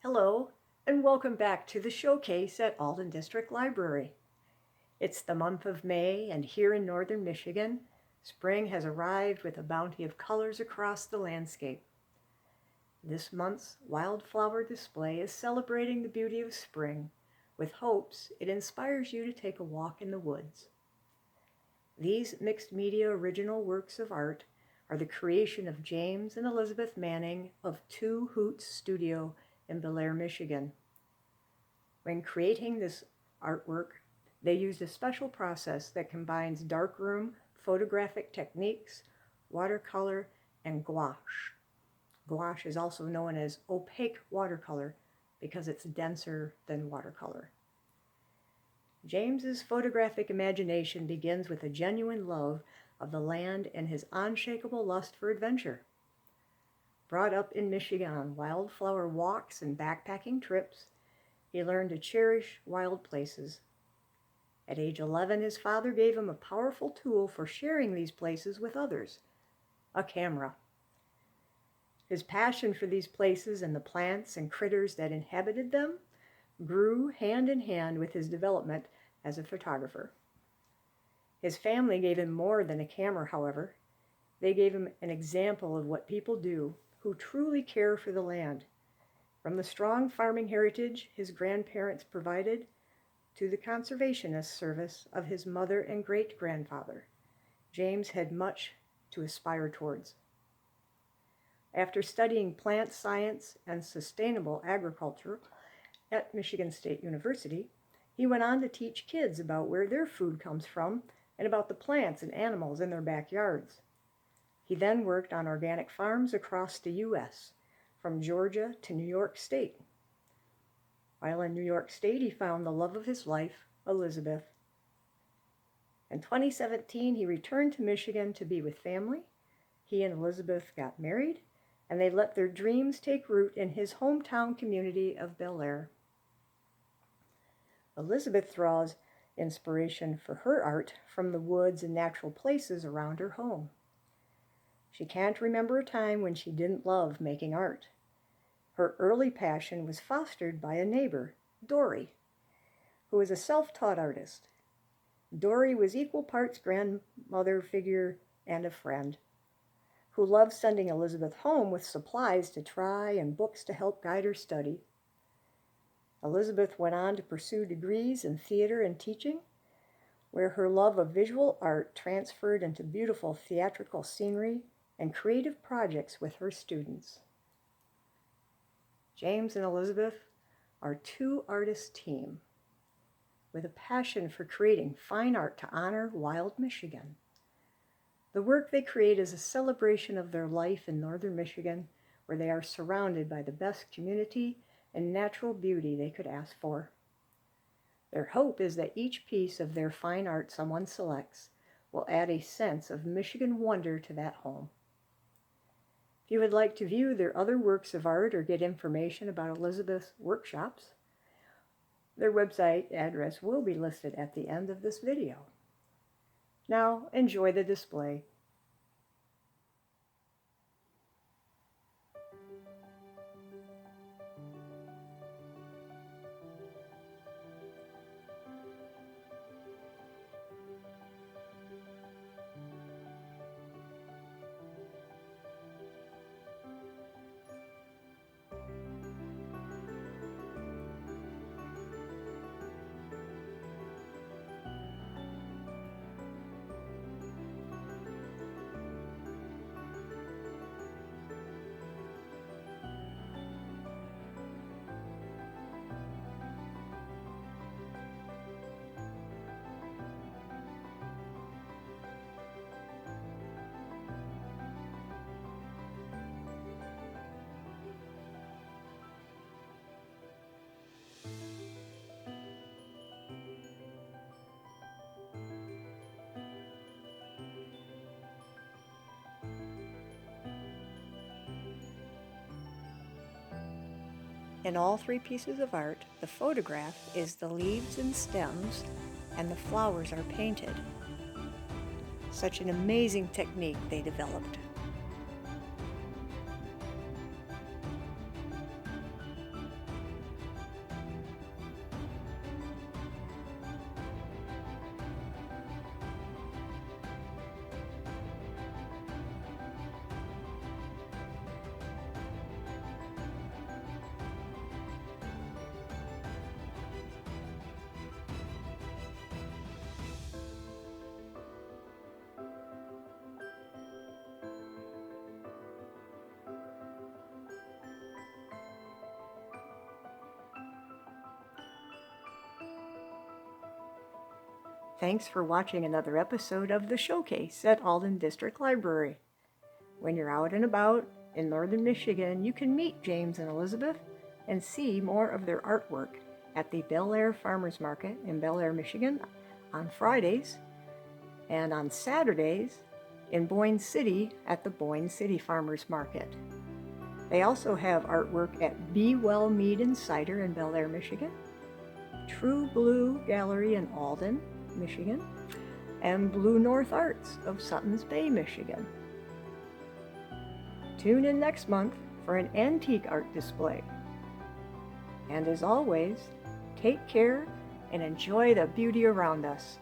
Hello, and welcome back to the showcase at Alden District Library. It's the month of May, and here in northern Michigan, spring has arrived with a bounty of colors across the landscape. This month's wildflower display is celebrating the beauty of spring, with hopes it inspires you to take a walk in the woods. These mixed media original works of art are the creation of James and Elizabeth Manning of Two Hoots Studio in Bel Air, Michigan. When creating this artwork, they used a special process that combines darkroom photographic techniques, watercolor, and gouache. Gouache is also known as opaque watercolor because it's denser than watercolor. James's photographic imagination begins with a genuine love of the land and his unshakable lust for adventure. Brought up in Michigan on wildflower walks and backpacking trips, he learned to cherish wild places. At age 11, his father gave him a powerful tool for sharing these places with others, a camera. His passion for these places and the plants and critters that inhabited them grew hand in hand with his development as a photographer. His family gave him more than a camera, however. They gave him an example of what people do who truly care for the land, from the strong farming heritage his grandparents provided to the conservationist service of his mother and great-grandfather. James had much to aspire towards. After studying plant science and sustainable agriculture at Michigan State University, he went on to teach kids about where their food comes from and about the plants and animals in their backyards. He then worked on organic farms across the U.S., from Georgia to New York State. While in New York State, he found the love of his life, Elizabeth. In 2017, he returned to Michigan to be with family. He and Elizabeth got married, and they let their dreams take root in his hometown community of Bel Air. Elizabeth draws inspiration for her art from the woods and natural places around her home. She can't remember a time when she didn't love making art. Her early passion was fostered by a neighbor, Dory, who was a self-taught artist. Dory was equal parts grandmother figure and a friend, who loved sending Elizabeth home with supplies to try and books to help guide her study. Elizabeth went on to pursue degrees in theater and teaching, where her love of visual art transferred into beautiful theatrical scenery and creative projects with her students. James and Elizabeth are a two-artist team with a passion for creating fine art to honor wild Michigan. The work they create is a celebration of their life in northern Michigan, where they are surrounded by the best community and natural beauty they could ask for. Their hope is that each piece of their fine art someone selects will add a sense of Michigan wonder to that home. If you would like to view their other works of art or get information about Elizabeth's workshops, their website address will be listed at the end of this video. Now, enjoy the display. In all three pieces of art, the photograph is the leaves and stems, and the flowers are painted. Such an amazing technique they developed. Thanks for watching another episode of The Showcase at Alden District Library. When you're out and about in northern Michigan, you can meet James and Elizabeth and see more of their artwork at the Bel Air Farmers Market in Bel Air, Michigan on Fridays, and on Saturdays in Boyne City at the Boyne City Farmers Market. They also have artwork at Be Well Mead and Cider in Bel Air, Michigan, True Blue Gallery in Alden, Michigan, and Blue North Arts of Suttons Bay, Michigan. Tune in next month for an antique art display. And as always, take care and enjoy the beauty around us.